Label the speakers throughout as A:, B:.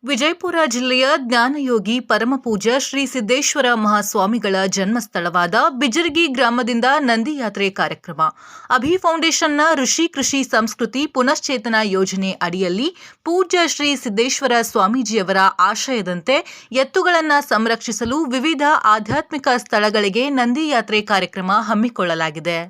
A: ವಿಜಯಪುರ ಜಿಲ್ಲೆಯ ಜ್ಞಾನಯೋಗಿ ಪರಮಪೂಜ್ಯ ಶ್ರೀ ಸಿದ್ದೇಶ್ವರ ಮಹಾಸ್ವಾಮಿಗಳ ಜನ್ಮಸ್ಥಳವಾದ ಬಿಜರಗಿ ಗ್ರಾಮದಿಂದ ನಂದಿ ಯಾತ್ರೆ ಕಾರ್ಯಕ್ರಮ. ಅಭಿ ಫೌಂಡೇಶನ್ನ ಋಷಿ ಕೃಷಿ ಸಂಸ್ಕೃತಿ ಪುನಶ್ಚೇತನ ಯೋಜನೆ ಅಡಿಯಲ್ಲಿ ಪೂಜ್ಯ ಶ್ರೀ ಸಿದ್ದೇಶ್ವರ ಸ್ವಾಮೀಜಿಯವರ ಆಶಯದಂತೆ ಎತ್ತುಗಳನ್ನು ಸಂರಕ್ಷಿಸಲು ವಿವಿಧ ಆಧ್ಯಾತ್ಮಿಕ ಸ್ಥಳಗಳಿಗೆ ನಂದಿ ಯಾತ್ರೆ ಕಾರ್ಯಕ್ರಮ ಹಮ್ಮಿಕೊಳ್ಳಲಾಗಿದೆ.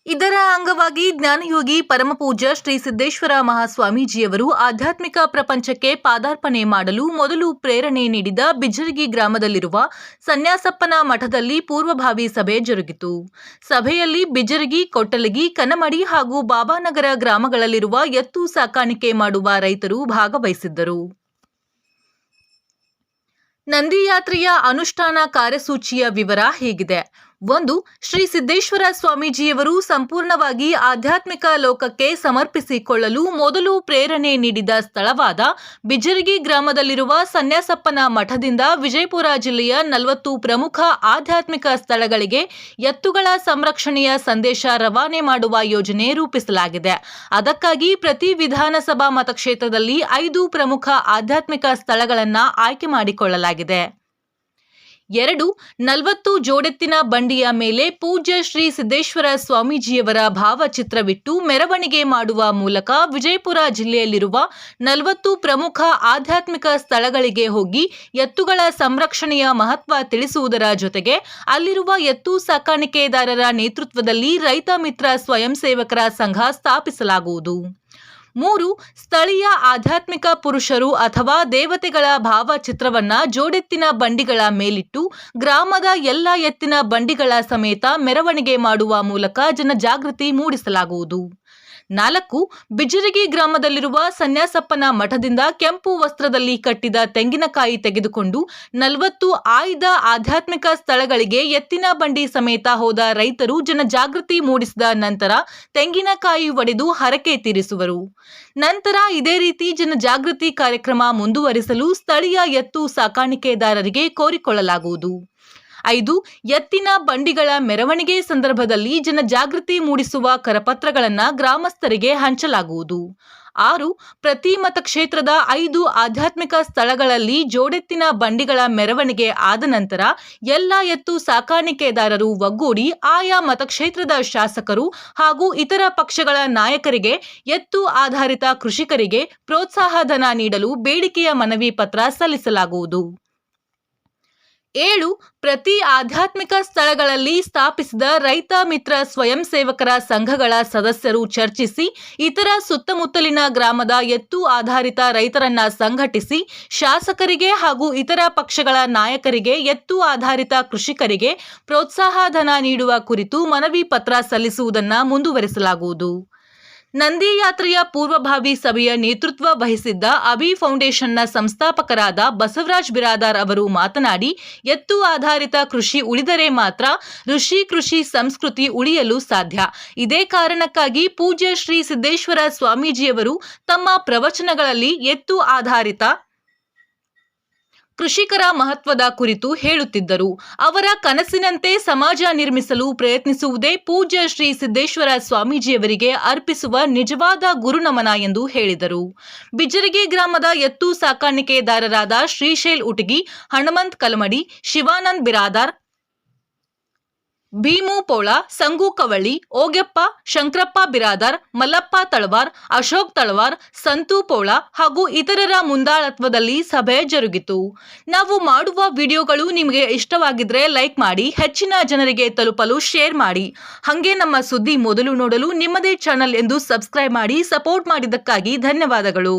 A: ಇದರ ಅಂಗವಾಗಿ ಜ್ಞಾನಯೋಗಿ ಪರಮಪೂಜ್ಯ ಶ್ರೀ ಸಿದ್ದೇಶ್ವರ ಮಹಾಸ್ವಾಮೀಜಿಯವರು ಆಧ್ಯಾತ್ಮಿಕ ಪ್ರಪಂಚಕ್ಕೆ ಪಾದಾರ್ಪಣೆ ಮಾಡಲು ಮೊದಲು ಪ್ರೇರಣೆ ನೀಡಿದ ಬಿಜರಗಿ ಗ್ರಾಮದಲ್ಲಿರುವ ಸನ್ಯಾಸಪ್ಪನ ಮಠದಲ್ಲಿ ಪೂರ್ವಭಾವಿ ಸಭೆ ಜರುಗಿತು. ಸಭೆಯಲ್ಲಿ ಬಿಜರಗಿ, ಕೊಟ್ಟಲಗಿ, ಕನಮಡಿ ಹಾಗೂ ಬಾಬಾನಗರ ಗ್ರಾಮಗಳಲ್ಲಿರುವ ಎತ್ತು ಸಾಕಾಣಿಕೆ ಮಾಡುವ ರೈತರು ಭಾಗವಹಿಸಿದ್ದರು. ನಂದಿ ಯಾತ್ರೆಯ ಅನುಷ್ಠಾನ ಕಾರ್ಯಸೂಚಿಯ ವಿವರ ಹೀಗಿದೆ. 1. ಶ್ರೀ ಸಿದ್ದೇಶ್ವರ ಸ್ವಾಮೀಜಿಯವರು ಸಂಪೂರ್ಣವಾಗಿ ಆಧ್ಯಾತ್ಮಿಕ ಲೋಕಕ್ಕೆ ಸಮರ್ಪಿಸಿಕೊಳ್ಳಲು ಮೊದಲು ಪ್ರೇರಣೆ ನೀಡಿದ ಸ್ಥಳವಾದ ಬಿಜರಗಿ ಗ್ರಾಮದಲ್ಲಿರುವ ಸನ್ಯಾಸಪ್ಪನ ಮಠದಿಂದ ವಿಜಯಪುರ ಜಿಲ್ಲೆಯ 40 ಪ್ರಮುಖ ಆಧ್ಯಾತ್ಮಿಕ ಸ್ಥಳಗಳಿಗೆ ಎತ್ತುಗಳ ಸಂರಕ್ಷಣೆಯ ಸಂದೇಶ ರವಾನೆ ಮಾಡುವ ಯೋಜನೆ ರೂಪಿಸಲಾಗಿದೆ. ಅದಕ್ಕಾಗಿ ಪ್ರತಿ ವಿಧಾನಸಭಾ ಮತಕ್ಷೇತ್ರದಲ್ಲಿ 5 ಪ್ರಮುಖ ಆಧ್ಯಾತ್ಮಿಕ ಸ್ಥಳಗಳನ್ನು ಆಯ್ಕೆ ಮಾಡಿಕೊಳ್ಳಲಾಗಿದೆ. 2. 40 ಜೋಡೆತ್ತಿನ ಬಂಡಿಯ ಮೇಲೆ ಪೂಜ್ಯ ಶ್ರೀ ಸಿದ್ದೇಶ್ವರ ಸ್ವಾಮೀಜಿಯವರ ಭಾವಚಿತ್ರವಿಟ್ಟು ಮೆರವಣಿಗೆ ಮಾಡುವ ಮೂಲಕ ವಿಜಯಪುರ ಜಿಲ್ಲೆಯಲ್ಲಿರುವ 40 ಪ್ರಮುಖ ಆಧ್ಯಾತ್ಮಿಕ ಸ್ಥಳಗಳಿಗೆ ಹೋಗಿ ಎತ್ತುಗಳ ಸಂರಕ್ಷಣೆಯ ಮಹತ್ವ ತಿಳಿಸುವುದರ ಜೊತೆಗೆ ಅಲ್ಲಿರುವ ಎತ್ತು ಸಾಕಾಣಿಕೆದಾರರ ನೇತೃತ್ವದಲ್ಲಿ ರೈತ ಮಿತ್ರ ಸ್ವಯಂ ಸೇವಕರ ಸಂಘ ಸ್ಥಾಪಿಸಲಾಗುವುದು. 3. ಸ್ಥಳೀಯ ಆಧ್ಯಾತ್ಮಿಕ ಪುರುಷರು ಅಥವಾ ದೇವತೆಗಳ ಭಾವಚಿತ್ರವನ್ನ ಜೋಡೆತ್ತಿನ ಬಂಡಿಗಳ ಮೇಲಿಟ್ಟು ಗ್ರಾಮದ ಎಲ್ಲ ಎತ್ತಿನ ಬಂಡಿಗಳ ಸಮೇತ ಮೆರವಣಿಗೆ ಮಾಡುವ ಮೂಲಕ ಜನಜಾಗೃತಿ ಮೂಡಿಸಲಾಗುವುದು. 4. ಬಿಜರಗಿ ಗ್ರಾಮದಲ್ಲಿರುವ ಸನ್ಯಾಸಪ್ಪನ ಮಠದಿಂದ ಕೆಂಪು ವಸ್ತ್ರದಲ್ಲಿ ಕಟ್ಟಿದ ತೆಂಗಿನಕಾಯಿ ತೆಗೆದುಕೊಂಡು 40 ಆಯ್ದ ಆಧ್ಯಾತ್ಮಿಕ ಸ್ಥಳಗಳಿಗೆ ಎತ್ತಿನ ಬಂಡಿ ಸಮೇತ ಹೋದ ರೈತರು ಜನಜಾಗೃತಿ ಮೂಡಿಸಿದ ನಂತರ ತೆಂಗಿನಕಾಯಿ ಒಡೆದು ಹರಕೆ ತೀರಿಸುವರು. ನಂತರ ಇದೇ ರೀತಿ ಜನಜಾಗೃತಿ ಕಾರ್ಯಕ್ರಮ ಮುಂದುವರಿಸಲು ಸ್ಥಳೀಯ ಎತ್ತು ಸಾಕಾಣಿಕೆದಾರರಿಗೆ ಕೋರಿಕೊಳ್ಳಲಾಗುವುದು. 5. ಎತ್ತಿನ ಬಂಡಿಗಳ ಮೆರವಣಿಗೆ ಸಂದರ್ಭದಲ್ಲಿ ಜನಜಾಗೃತಿ ಮೂಡಿಸುವ ಕರಪತ್ರಗಳನ್ನು ಗ್ರಾಮಸ್ಥರಿಗೆ ಹಂಚಲಾಗುವುದು. 6. ಪ್ರತಿ ಮತಕ್ಷೇತ್ರದ 5 ಆಧ್ಯಾತ್ಮಿಕ ಸ್ಥಳಗಳಲ್ಲಿ ಜೋಡೆತ್ತಿನ ಬಂಡಿಗಳ ಮೆರವಣಿಗೆ ಆದ ನಂತರ ಎಲ್ಲ ಎತ್ತು ಸಾಕಾಣಿಕೆದಾರರು ಒಗ್ಗೂಡಿ ಆಯಾ ಮತಕ್ಷೇತ್ರದ ಶಾಸಕರು ಹಾಗೂ ಇತರ ಪಕ್ಷಗಳ ನಾಯಕರಿಗೆ ಎತ್ತು ಆಧಾರಿತ ಕೃಷಿಕರಿಗೆ ಪ್ರೋತ್ಸಾಹಧನ ನೀಡಲು ಬೇಡಿಕೆಯ ಮನವಿ ಪತ್ರ ಸಲ್ಲಿಸಲಾಗುವುದು. 7. ಪ್ರತಿ ಆಧ್ಯಾತ್ಮಿಕ ಸ್ಥಳಗಳಲ್ಲಿ ಸ್ಥಾಪಿಸಿದ ರೈತ ಮಿತ್ರ ಸ್ವಯಂ ಸೇವಕರ ಸಂಘಗಳ ಸದಸ್ಯರು ಚರ್ಚಿಸಿ ಇತರ ಸುತ್ತಮುತ್ತಲಿನ ಗ್ರಾಮದ ಎತ್ತು ಆಧಾರಿತ ರೈತರನ್ನ ಸಂಘಟಿಸಿ ಶಾಸಕರಿಗೆ ಹಾಗೂ ಇತರ ಪಕ್ಷಗಳ ನಾಯಕರಿಗೆ ಎತ್ತು ಆಧಾರಿತ ಕೃಷಿಕರಿಗೆ ಪ್ರೋತ್ಸಾಹಧನ ನೀಡುವ ಕುರಿತು ಮನವಿ ಪತ್ರ ಸಲ್ಲಿಸುವುದನ್ನು ಮುಂದುವರಿಸಲಾಗುವುದು. ನಂದಿ ಯಾತ್ರೆಯ ಪೂರ್ವಭಾವಿ ಸಭೆಯ ನೇತೃತ್ವ ವಹಿಸಿದ್ದ ಅಭಿ ಫೌಂಡೇಶನ್ನ ಸಂಸ್ಥಾಪಕರಾದ ಬಸವರಾಜ್ ಬಿರಾದಾರ್ ಅವರು ಮಾತನಾಡಿ, ಎತ್ತು ಆಧಾರಿತ ಕೃಷಿ ಉಳಿದರೆ ಮಾತ್ರ ಋಷಿ ಕೃಷಿ ಸಂಸ್ಕೃತಿ ಉಳಿಯಲು ಸಾಧ್ಯ. ಇದೇ ಕಾರಣಕ್ಕಾಗಿ ಪೂಜ್ಯ ಶ್ರೀ ಸಿದ್ದೇಶ್ವರ ಸ್ವಾಮೀಜಿಯವರು ತಮ್ಮ ಪ್ರವಚನಗಳಲ್ಲಿ ಎತ್ತು ಆಧಾರಿತ ಕೃಷಿಕರ ಮಹತ್ವದ ಕುರಿತು ಹೇಳುತ್ತಿದ್ದರು. ಅವರ ಕನಸಿನಂತೆ ಸಮಾಜ ನಿರ್ಮಿಸಲು ಪ್ರಯತ್ನಿಸುವುದೇ ಪೂಜ್ಯ ಶ್ರೀ ಸಿದ್ದೇಶ್ವರ ಸ್ವಾಮೀಜಿಯವರಿಗೆ ಅರ್ಪಿಸುವ ನಿಜವಾದ ಗುರುನಮನ ಎಂದು ಹೇಳಿದರು. ಬಿಜರಗಿ ಗ್ರಾಮದ ಎತ್ತು ಸಾಕಾಣಿಕೆದಾರರಾದ ಶ್ರೀಶೈಲ್ ಉಟಗಿ, ಹನುಮಂತ್ ಕಲಮಡಿ, ಶಿವಾನಂದ್ ಬಿರಾದಾರ್, ಭೀಮು ಪೋಳ, ಸಂಗು ಕವಳ್ಳಿ, ಓಗೆಪ್ಪ, ಶಂಕರಪ್ಪ ಬಿರಾದಾರ್, ಮಲ್ಲಪ್ಪ ತಳವಾರ್, ಅಶೋಕ್ ತಳವಾರ್, ಸಂತು ಪೋಳ ಹಾಗೂ ಇತರರ ಮುಂದಾಳತ್ವದಲ್ಲಿ ಸಭೆ ಜರುಗಿತು. ನಾವು ಮಾಡುವ ವಿಡಿಯೋಗಳು ನಿಮಗೆ ಇಷ್ಟವಾಗಿದ್ರೆ ಲೈಕ್ ಮಾಡಿ, ಹೆಚ್ಚಿನ ಜನರಿಗೆ ತಲುಪಲು ಶೇರ್ ಮಾಡಿ. ಹಾಗೆ ನಮ್ಮ ಸುದ್ದಿ ಮೊದಲು ನೋಡಲು ನಿಮ್ಮದೇ ಚಾನಲ್ ಎಂದು ಸಬ್ಸ್ಕ್ರೈಬ್ ಮಾಡಿ. ಸಪೋರ್ಟ್ ಮಾಡಿದ್ದಕ್ಕಾಗಿ ಧನ್ಯವಾದಗಳು.